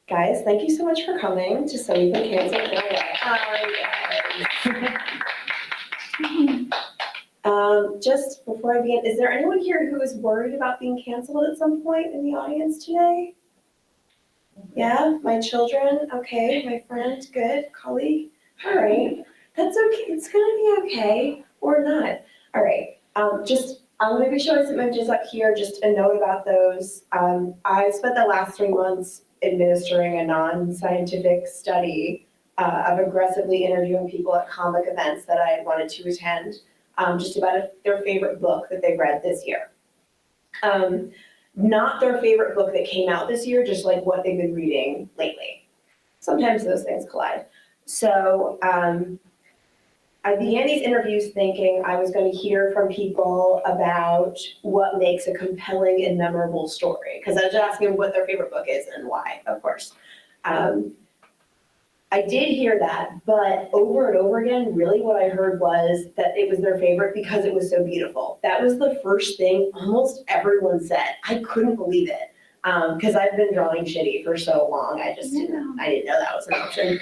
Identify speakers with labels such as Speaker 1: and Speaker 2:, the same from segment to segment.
Speaker 1: Guys, thank you so much for coming to So You've Been Canceled. Just before I begin, is there anyone here who is worried about being canceled at some point in the audience today? Yeah, my children, okay, my friend, good, colleague, all right, that's okay, it's gonna be okay, or not. All right, I'm gonna be showing some images up here, just a note about those. I spent the last 3 months administering a non-scientific study of aggressively interviewing people at comic events that I wanted to attend, just about their favorite book that they've read this year. Not their favorite book that came out this year, just like what they've been reading lately. Sometimes those things collide. So I began these interviews thinking I was going to hear from people about what makes a compelling and memorable story, because I was asking what their favorite book is and why, of course. I did hear that, but over and over again, really what I heard was that it was their favorite because it was so beautiful. That was the first thing almost everyone said. I couldn't believe it, because I've been drawing shitty for so long. I didn't know that was an option.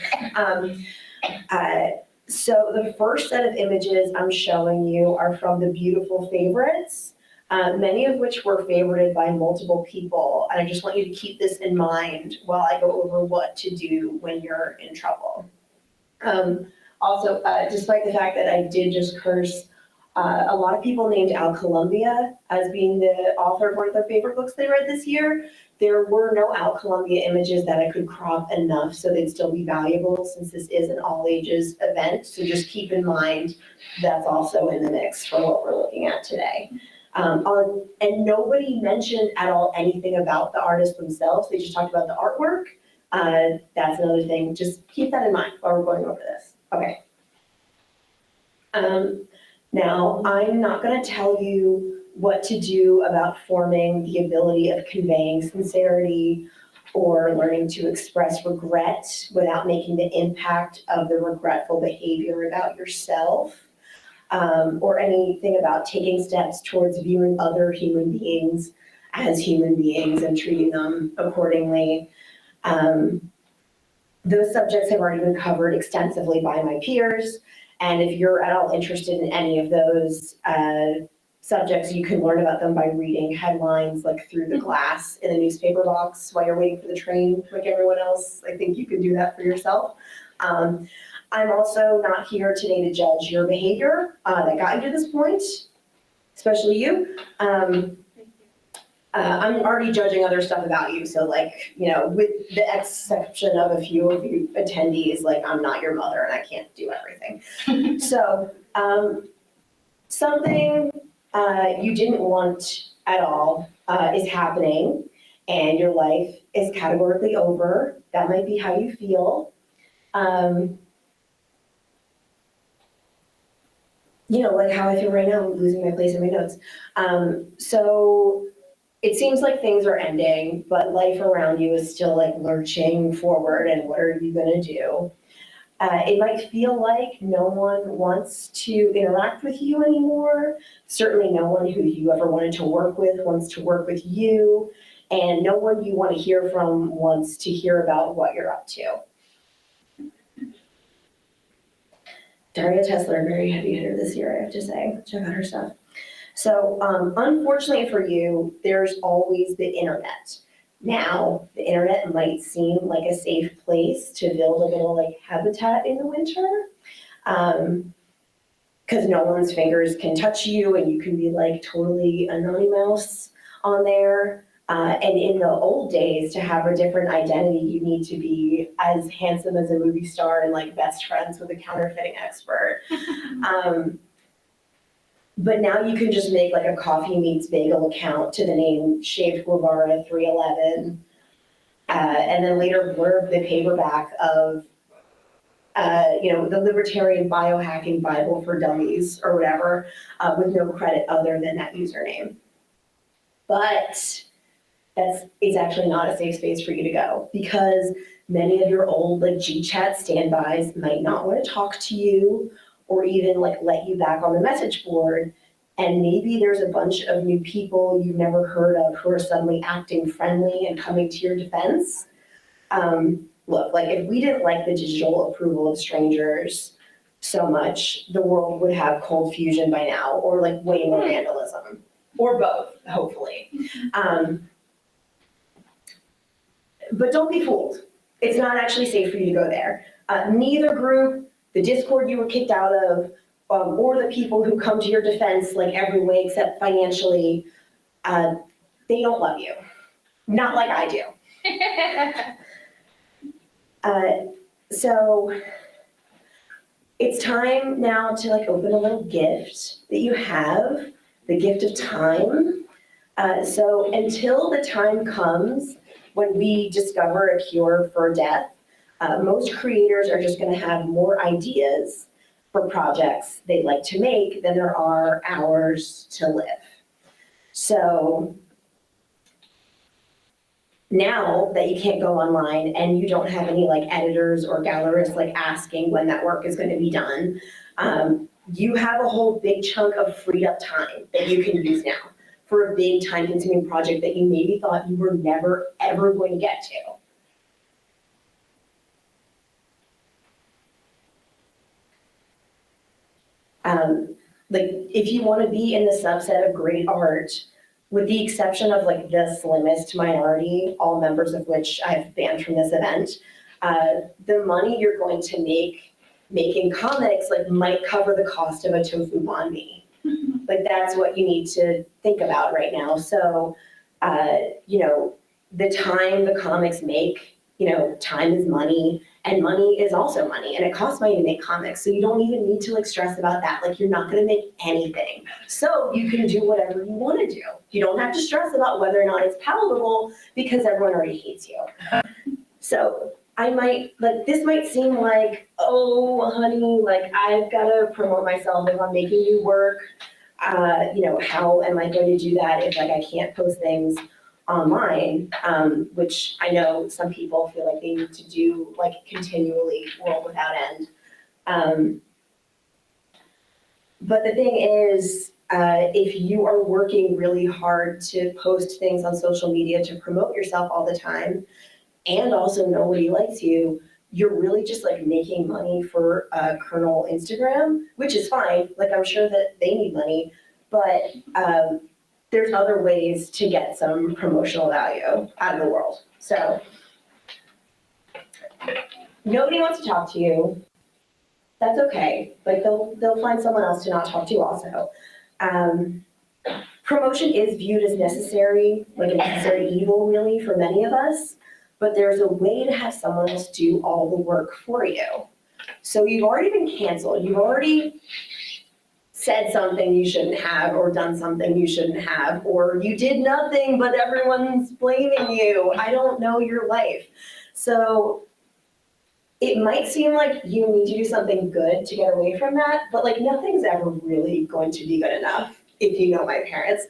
Speaker 1: So the first set of images I'm showing you are from the beautiful favorites, many of which were favorited by multiple people. And I just want you to keep this in mind while I go over what to do when you're in trouble. Also, despite the fact that I did just curse, a lot of people named Al Columbia as being the author of one of their favorite books they read this year. There were no Al Columbia images that I could crop enough so they'd still be valuable, since this is an all ages event. So just keep in mind that's also in the mix for what we're looking at today. And nobody mentioned at all anything about the artists themselves. They just talked about the artwork. That's another thing. Just keep that in mind while we're going over this. Okay. Now, I'm not going to tell you what to do about forming the ability of conveying sincerity or learning to express regret without making the impact of the regretful behavior about yourself, or anything about taking steps towards viewing other human beings as human beings and treating them accordingly. Those subjects have already been covered extensively by my peers. And if you're at all interested in any of those subjects, you can learn about them by reading headlines like through the glass in a newspaper box while you're waiting for the train, like everyone else. I think you can do that for yourself. I'm also not here today to judge your behavior that got you to this point, especially you. I'm already judging other stuff about you, so like, with the exception of a few of you attendees, like I'm not your mother and I can't do everything. So something you didn't want at all is happening, and your life is categorically over. That might be how you feel. Like how I feel right now, I'm losing my place in my notes. So it seems like things are ending, but life around you is still like lurching forward, and what are you gonna do? It might feel like no one wants to interact with you anymore. Certainly no one who you ever wanted to work with wants to work with you, and no one you want to hear from wants to hear about what you're up to. Daria Tesler, very heavy hitter this year, I have to say. Check out her stuff. So unfortunately for you, there's always the internet. Now, the internet might seem like a safe place to build a little like habitat in the winter, because no one's fingers can touch you and you can be like totally anonymous on there. And in the old days, to have a different identity, you need to be as handsome as a movie star and like best friends with a counterfeiting expert. But now you can just make like a Coffee Meets Bagel account to the name Shaved Guevara 311, and then later blurb the paperback of, the Libertarian Biohacking Bible for Dummies or whatever, with no credit other than that username. But it's actually not a safe space for you to go, because many of your old like GChat standbys might not want to talk to you or even like let you back on the message board. And maybe there's a bunch of new people you've never heard of who are suddenly acting friendly and coming to your defense. Look, like if we didn't like the digital approval of strangers so much, the world would have cold fusion by now, or like way more vandalism, or both, hopefully. But don't be fooled. It's not actually safe for you to go there. Neither group, the Discord you were kicked out of, or the people who come to your defense like every way except financially, they don't love you. Not like I do. So it's time now to like open a little gift that you have, the gift of time. So until the time comes when we discover a cure for death, most creators are just going to have more ideas for projects they'd like to make than there are hours to live. So now that you can't go online and you don't have any like editors or gallerists like asking when that work is going to be done, you have a whole big chunk of freed up time that you can use now for a big time consuming project that you maybe thought you were never ever going to get to. Like if you want to be in the subset of great art, with the exception of like the slimmest minority, all members of which I've banned from this event, the money you're going to make making comics like might cover the cost of a tofu banh mi. Like that's what you need to think about right now. So, you know, the time the comics make, you know, time is money and money is also money and it costs money to make comics. So you don't even need to like stress about that. Like you're not going to make anything. So you can do whatever you want to do. You don't have to stress about whether or not it's palatable because everyone already hates you. So I might, like, this might seem like, oh, honey, like I've got to promote myself if I'm making you work. You know, how am I going to do that if like I can't post things online, which I know some people feel like they need to do like continually, world without end. But the thing is, if you are working really hard to post things on social media to promote yourself all the time, and also nobody likes you, you're really just like making money for Colonel Instagram, which is fine. Like I'm sure that they need money, but there's other ways to get some promotional value out of the world. So nobody wants to talk to you. That's okay. Like they'll find someone else to not talk to also. Promotion is viewed as necessary, like a necessary evil really for many of us, but there's a way to have someone else do all the work for you. So you've already been canceled. You've already said something you shouldn't have or done something you shouldn't have, or you did nothing but everyone's blaming you. I don't know your life. So it might seem like you need to do something good to get away from that, but like nothing's ever really going to be good enough if you know my parents.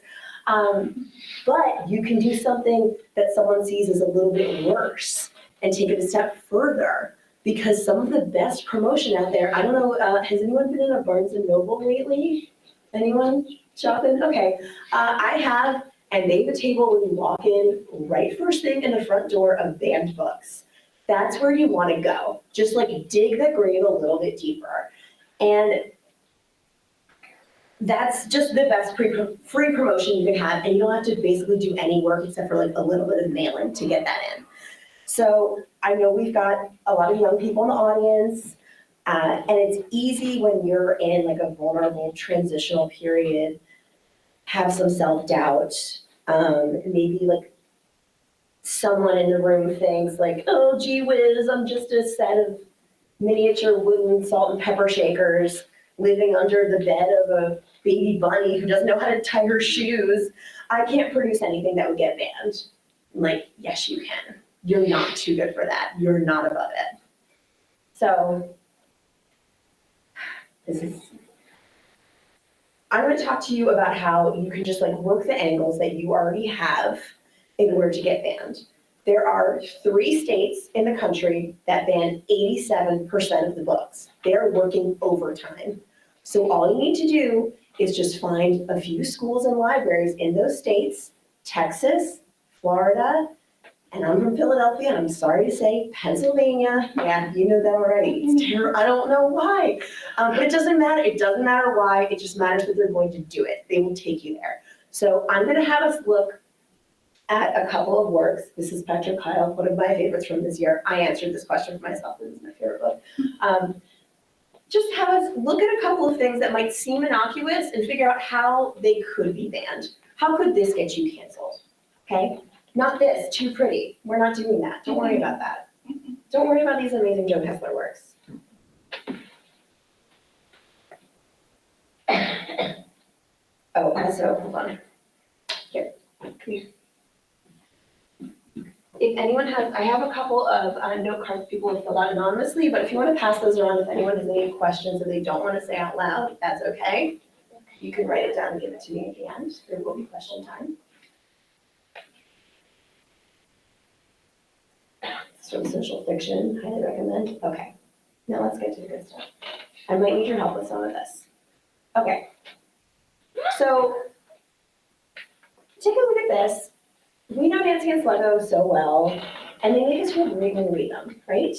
Speaker 1: But you can do something that someone sees as a little bit worse and take it a step further, because some of the best promotion out there, I don't know, has anyone been in a Barnes & Noble lately? Anyone shopping? Okay, I have, and they have a table when you walk in, right first thing in the front door of banned books. That's where you want to go. Just like dig the grave a little bit deeper. And that's just the best free promotion you can have, and you don't have to basically do any work except for like a little bit of mailing to get that in. So I know we've got a lot of young people in the audience, and it's easy when you're in like a vulnerable transitional period, have some self-doubt, maybe like someone in the room thinks like, oh gee whiz, I'm just a set of miniature wooden salt and pepper shakers living under the bed of a baby bunny who doesn't know how to tie her shoes. I can't produce anything that would get banned. I'm like, yes, you can. You're not too good for that. You're not above it. So I'm going to talk to you about how you can just like work the angles that you already have in order to get banned. There are 3 states in the country that ban 87% of the books. They're working overtime. So all you need to do is just find a few schools and libraries in those states, Texas, Florida, And I'm from Philadelphia, and I'm sorry to say, Pennsylvania, yeah, you know that already. It's terrible. I don't know why. But it doesn't matter. It doesn't matter why. It just matters that they're going to do it. They will take you there. So I'm going to have us look at a couple of works. This is Petra Kyle, one of my favorites from this year. I answered this question for myself. This is my favorite book. Just have us look at a couple of things that might seem innocuous and figure out how they could be banned. How could this get you canceled? Okay? Not this, too pretty. We're not doing that. Don't worry about that. Don't worry about these amazing Joe Hessler works. Oh, also, hold on. Here, come here. If anyone has, I have a couple of note cards people have filled out anonymously, but if you want to pass those around, if anyone has any questions that they don't want to say out loud, that's okay. You can write it down and give it to me at the end. There will be question time. It's from social fiction, highly recommend. Okay, now let's get to the good stuff. I might need your help with some of this. Okay, so take a look at this. We know Nancy and Sluggo so well, and they make us feel great when we read them, right?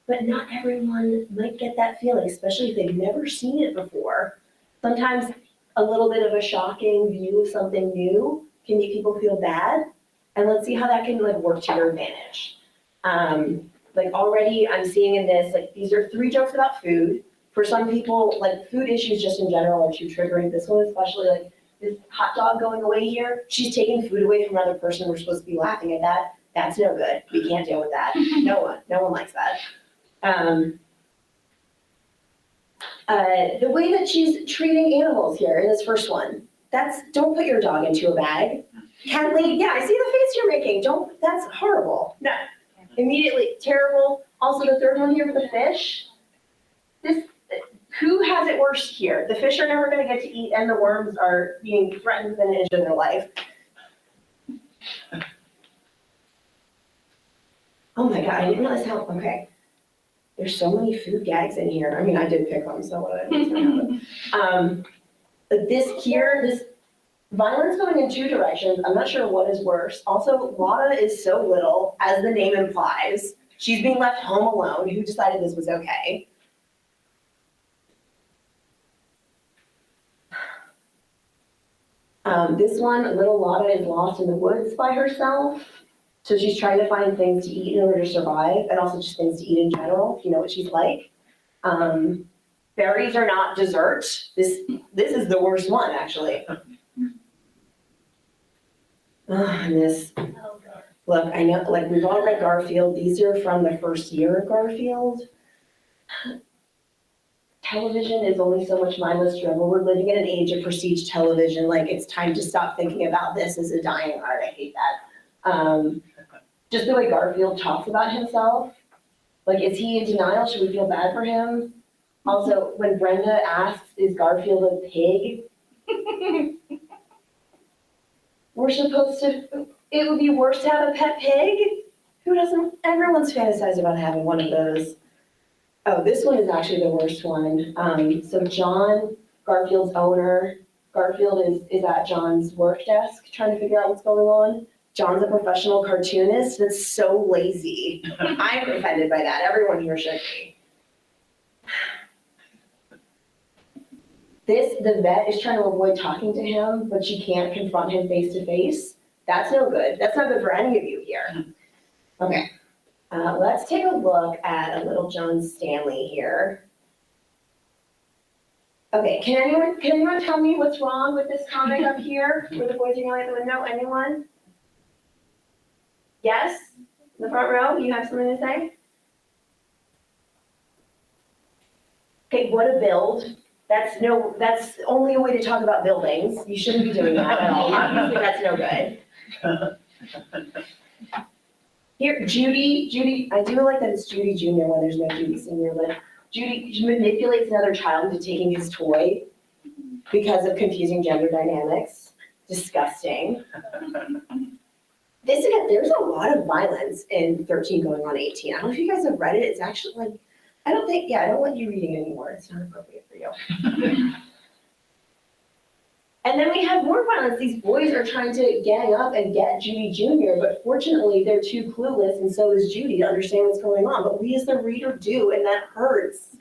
Speaker 1: But not everyone might get that feeling, especially if they've never seen it before. Sometimes a little bit of a shocking view of something new can make people feel bad, and let's see how that can work to your advantage. Already I'm seeing in this, these are 3 jokes about food. For some people, food issues just in general are too triggering. This one especially, this hot dog going away here, she's taking food away from another person. We're supposed to be laughing at that. That's no good. We can't deal with that. No one likes that. The way that she's treating animals here in this first one, don't put your dog into a bag. Kathleen, yeah, I see the face you're making. That's horrible. No, immediately terrible. Also the third one here with the fish. Who has it worse here? The fish are never going to get to eat, and the worms are being threatened within an inch of their life. Oh my God, I didn't realize how, okay. There's so many food gags in here. I mean, I did pick them, so what I going to happen. This violence going in 2 directions, I'm not sure what is worse. Also, Lotta is so little, as the name implies. She's being left home alone. Who decided this was okay? This one, little Lotta is lost in the woods by herself. So she's trying to find things to eat in order to survive, and also just things to eat in general, if you know what she's like. Berries are not dessert. This is the worst one, actually. And this, look, I know, we've all read Garfield. These are from the first year of Garfield. Television is only so much mindless drivel. We're living in an age of prestige television. It's time to stop thinking about this as a dying art. I hate that. Just the way Garfield talks about himself. Is he in denial? Should we feel bad for him? Also, when Brenda asks, is Garfield a pig? It would be worse to have a pet pig? Who doesn't? Everyone's fantasized about having one of those. Oh, this one is actually the worst one. So John, Garfield's owner, Garfield is at John's work desk trying to figure out what's going on. John's a professional cartoonist that's so lazy. I'm offended by that. Everyone here should be. The vet is trying to avoid talking to him, but she can't confront him face to face. That's no good. That's not good for any of you here. Okay. Let's take a look at a little John Stanley here. Okay, can anyone tell me what's wrong with this comic up here, where the boys are yelling at the window? Anyone? Yes? In the front row, you have something to say? Okay, what a build. That's only a way to talk about buildings. You shouldn't be doing that at all. Obviously, that's no good. Here, Judy, I do like that it's Judy Jr. when there's no Judy Sr., but Judy manipulates another child into taking his toy because of confusing gender dynamics. Disgusting. There's a lot of violence in 13 going on 18. I don't know if you guys have read it. It's actually I don't want you reading anymore. It's not appropriate for you. And then we have more violence. These boys are trying to gang up and get Judy Jr., but fortunately they're too clueless, and so is Judy, to understand what's going on. But we as the reader do, and that hurts.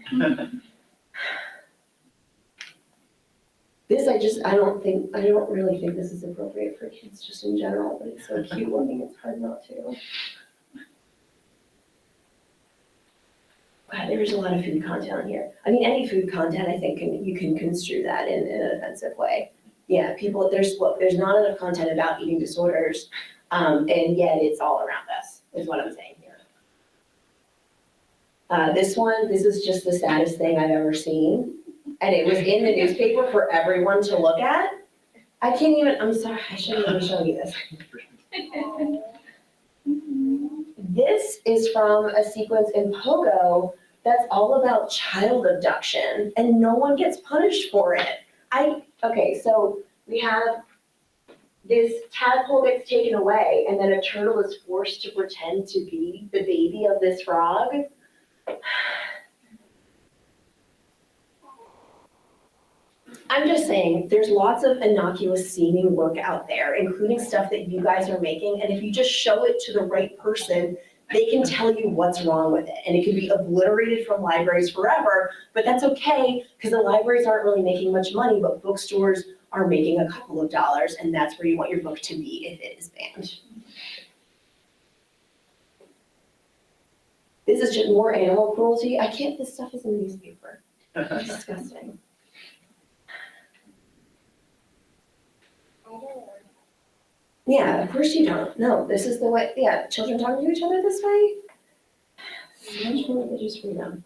Speaker 1: This, I don't really think this is appropriate for kids just in general, but it's so cute looking, it's hard not to. Wow, there's a lot of food content here. I mean, any food content, I think, you can construe that in an offensive way. Yeah, there's not enough content about eating disorders, and yet it's all around us, is what I'm saying here. This is just the saddest thing I've ever seen. And it was in the newspaper for everyone to look at. I'm sorry, I shouldn't even show you this. This is from a sequence in Pogo that's all about child abduction, and no one gets punished for it. Okay, so we have this tadpole gets taken away, and then a turtle is forced to pretend to be the baby of this frog. I'm just saying, there's lots of innocuous seeming work out there, including stuff that you guys are making, and if you just show it to the right person, they can tell you what's wrong with it, and it can be obliterated from libraries forever, but that's okay, because the libraries aren't really making much money, but bookstores are making a couple of dollars, and that's where you want your book to be if it is banned. This is just more animal cruelty. This stuff is in the newspaper. It's disgusting. Yeah, of course you don't. No, this is the way, yeah, children talking to each other this way? So much more religious freedom.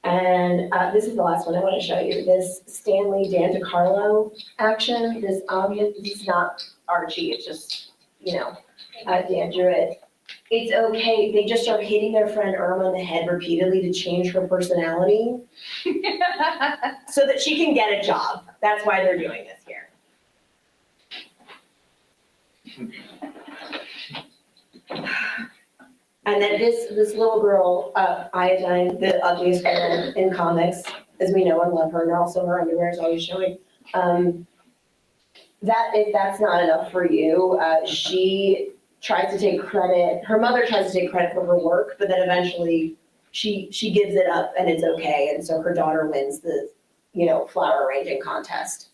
Speaker 1: And this is the last one I want to show you. This Stanley, DeCarlo action, this is not Archie, it's just, Dan drew it. It's okay, they just are hitting their friend Irma in the head repeatedly to change her personality so that she can get a job. That's why they're doing this here. And then this little girl, Iodine, the ugliest girl in comics, as we know and love her, and also her underwear is always showing. If that's not enough for you, she tries to take credit. Her mother tries to take credit for her work, but then eventually she gives it up and it's okay. And so her daughter wins the, flower arranging contest.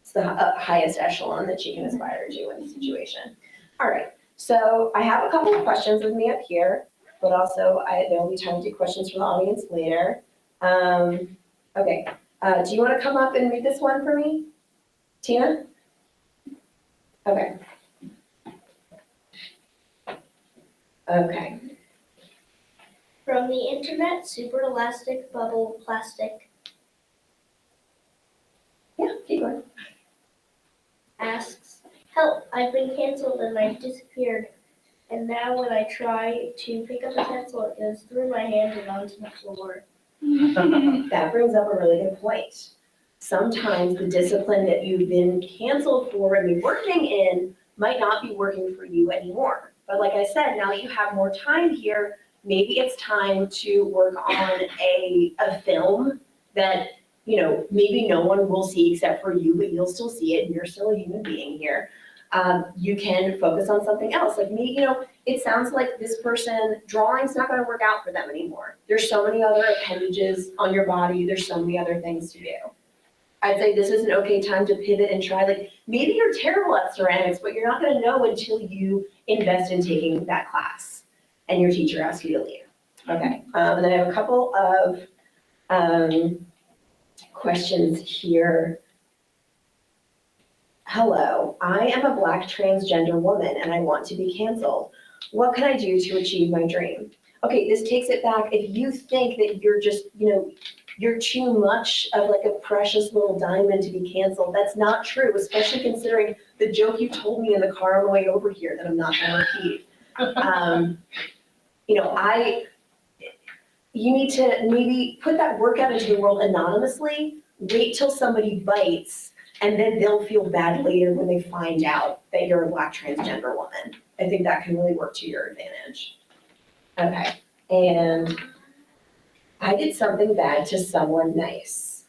Speaker 1: It's the highest echelon that she can aspire to in the situation. All right. So I have a couple of questions with me up here, but also there will be time to take questions from the audience later. Okay. Do you want to come up and read this one for me, Tina? Okay. Okay.
Speaker 2: From the internet, super elastic bubble plastic
Speaker 1: Yeah, keep going.
Speaker 2: asks, help, I've been canceled and I've disappeared. And now when I try to pick up a pencil, it goes through my hand and onto the floor.
Speaker 1: That brings up a really good point. Sometimes the discipline that you've been canceled for and been working in might not be working for you anymore. But like I said, now that you have more time here, maybe it's time to work on a film that, maybe no one will see except for you, but you'll still see it and you're still a human being here. You can focus on something else. Like me, it sounds like this person, drawing's not gonna work out for them anymore. There's so many other appendages on your body. There's so many other things to do. I'd say this is an okay time to pivot and try, maybe you're terrible at ceramics, but you're not gonna know until you invest in taking that class and your teacher asks you to leave. Okay, and then I have a couple of questions here. Hello, I am a Black transgender woman and I want to be canceled. What can I do to achieve my dream? Okay, this takes it back. If you think that you're just, you're too much of a precious little diamond to be canceled, that's not true, especially considering the joke you told me in the car on the way over here that I'm not gonna repeat. You need to maybe put that work out into the world anonymously, wait till somebody bites, and then they'll feel bad later when they find out that you're a Black transgender woman. I think that can really work to your advantage. Okay, and I did something bad to someone nice.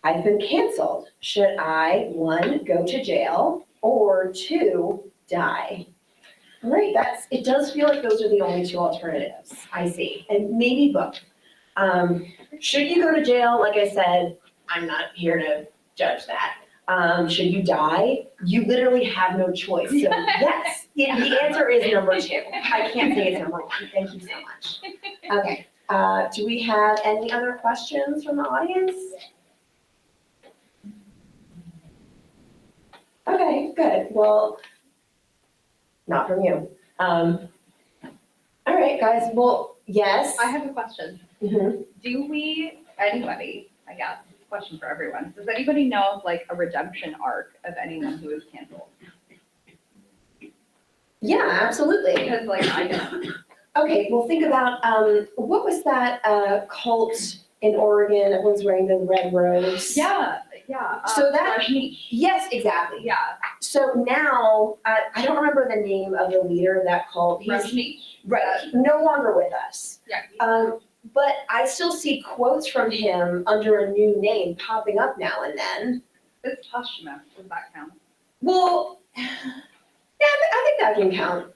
Speaker 1: I've been canceled. Should I, 1, go to jail, or 2, die? All right, it does feel like those are the only 2 alternatives, I see, and maybe both. Should you go to jail? Like I said, I'm not here to judge that. Should you die? You literally have no choice. So yes, the answer is number 2. I can't say it's number 1. Thank you so much. Okay, do we have any other questions from the audience? Okay, good. Well, not from you. All right, guys, well, yes.
Speaker 3: I have a question.
Speaker 1: Mhm.
Speaker 3: Do we, anybody, I guess, question for everyone, does anybody know of like a redemption arc of anyone who is canceled?
Speaker 1: Yeah, absolutely.
Speaker 3: Because like I don't.
Speaker 1: Okay, well, think about, what was that cult in Oregon? Everyone's wearing the red robes.
Speaker 3: Yeah.
Speaker 1: So that-
Speaker 3: Rajneesh.
Speaker 1: Yes, exactly.
Speaker 3: Yeah,
Speaker 1: So now, I don't remember the name of the leader of that cult. He's
Speaker 3: Rajneesh.
Speaker 1: right, no longer with us.
Speaker 3: Yeah.
Speaker 1: But I still see quotes from him under a new name popping up now and then.
Speaker 3: It's posthumous, does that count?
Speaker 1: Well, yeah, I think that can count.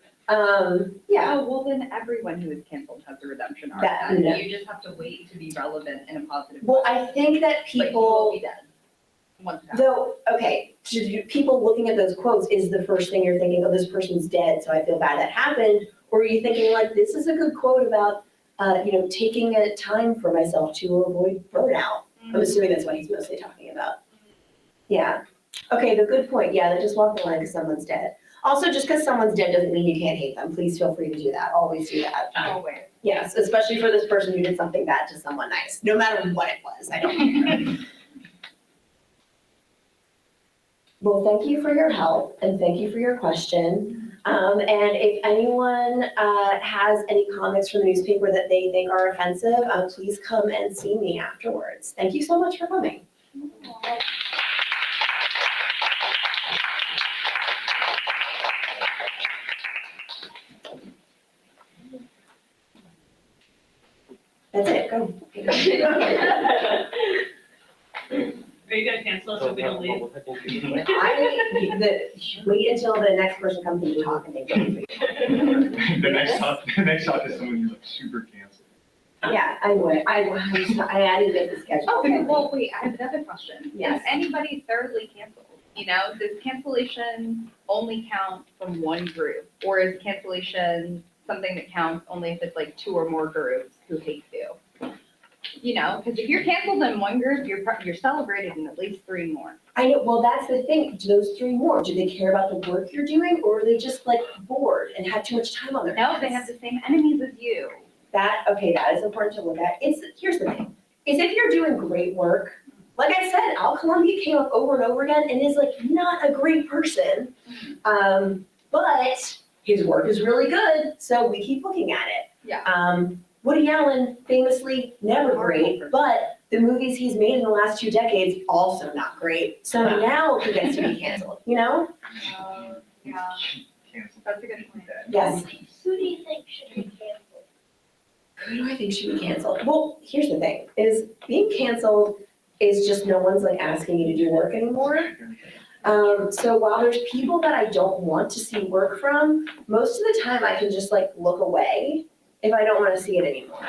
Speaker 1: Yeah,
Speaker 3: Oh, well then everyone who is canceled has a redemption arc.
Speaker 1: That-
Speaker 3: then.
Speaker 1: no.
Speaker 3: You just have to wait to be relevant in a positive way.
Speaker 1: well, I think that
Speaker 3: But you will
Speaker 1: people,
Speaker 3: be dead. Once that.
Speaker 1: though, okay, people looking at those quotes, is the first thing you're thinking, oh, this person's dead, so I feel bad that happened? Or are you thinking like, this is a good quote about, taking a time for myself to avoid burnout? I'm assuming that's what he's mostly talking about. Yeah. Okay, the good point, yeah, they just walk the line because someone's dead. Also, just because someone's dead doesn't mean you can't hate them. Please feel free to do that. Always do that.
Speaker 3: Oh, wait.
Speaker 1: Yes, especially for this person who did something bad to someone nice, no matter what it was. I don't care. Well, thank you for your help and thank you for your question. And if anyone has any comments from the newspaper that they think are offensive, please come and see me afterwards. Thank you so much for coming. That's it, go.
Speaker 4: Are you gonna cancel us so we don't leave?
Speaker 1: Wait until the next person comes in to talk and they go.
Speaker 5: The next talk is someone who's like super canceled.
Speaker 1: Yeah, I would, I added it to the schedule.
Speaker 3: Okay, well, wait, I have another question.
Speaker 1: Yes.
Speaker 3: Is anybody thoroughly canceled? Does cancellation only count from one group? Or is cancellation something that counts only if it's like 2 or more groups who hate you? Because if you're canceled in one group, you're celebrated in at least 3 more.
Speaker 1: I know, well, that's the thing, those 3 more, do they care about the work you're doing, or are they just like bored and had too much time on their hands?
Speaker 3: No, they have the same enemies as you.
Speaker 1: That is important to look at. Here's the thing, is if you're doing great work, like I said, Al Columbia came up over and over again and is like not a great person, but his work is really good, so we keep looking at it.
Speaker 3: Yeah.
Speaker 1: Woody Allen famously never great, but the movies he's made in the last 2 decades also not great. So now he gets to be canceled,
Speaker 3: Yeah,
Speaker 5: Canceled.
Speaker 3: that's a good point.
Speaker 1: Yes.
Speaker 2: Who do you think should be canceled?
Speaker 1: Who do I think should be canceled? Well, here's the thing, is being canceled is just no one's like asking you to do work anymore. So while there's people that I don't want to see work from, most of the time I can just like look away if I don't want to see it anymore.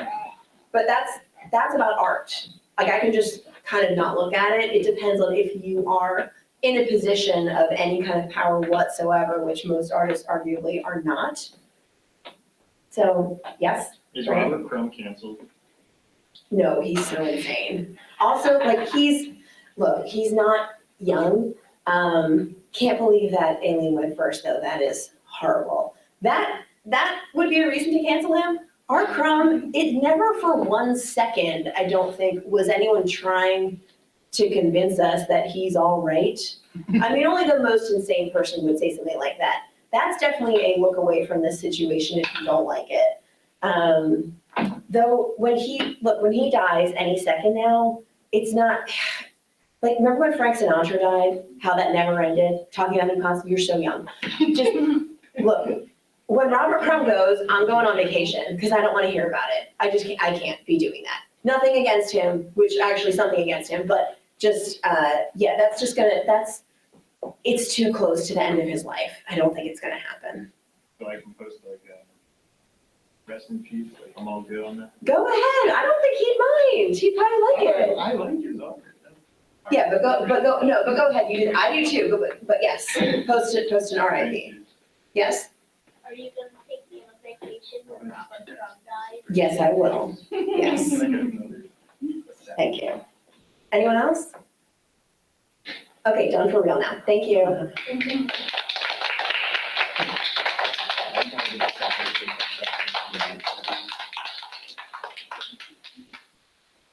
Speaker 1: But that's about art. Like I can just kind of not look at it. It depends on if you are in a position of any kind of power whatsoever, which most artists arguably are not. So, yes,
Speaker 5: Is Robert Crumb canceled?
Speaker 1: no, he's so insane. Also, like he's not young. Can't believe that Alien went first though. That is horrible. That would be a reason to cancel him. Our Crumb, it never for 1 second, I don't think, was anyone trying to convince us that he's all right. I mean, only the most insane person would say something like that. That's definitely a look away from this situation if you don't like it. Though when he dies any second now, it's not, like, remember when Frank Sinatra died, how that never ended? Talking about him constantly, you're so young. Just, look, when Robert Crumb goes, I'm going on vacation because I don't want to hear about it. I can't be doing that. Nothing against him, which actually something against him, but just, yeah, it's too close to the end of his life. I don't think it's gonna happen.
Speaker 5: So I can post like, rest in peace, like I'm all good on that.
Speaker 1: Go ahead. I don't think he'd mind. He'd probably like it.
Speaker 5: I like his art.
Speaker 1: Yeah, but go ahead. You did, I do too, but yes, post an RIP. Yes?
Speaker 2: Are you gonna take me on a vacation when Robert Trump died?
Speaker 1: Yes, I will. Yes. Thank you. Anyone else? Okay, done for real now. Thank you.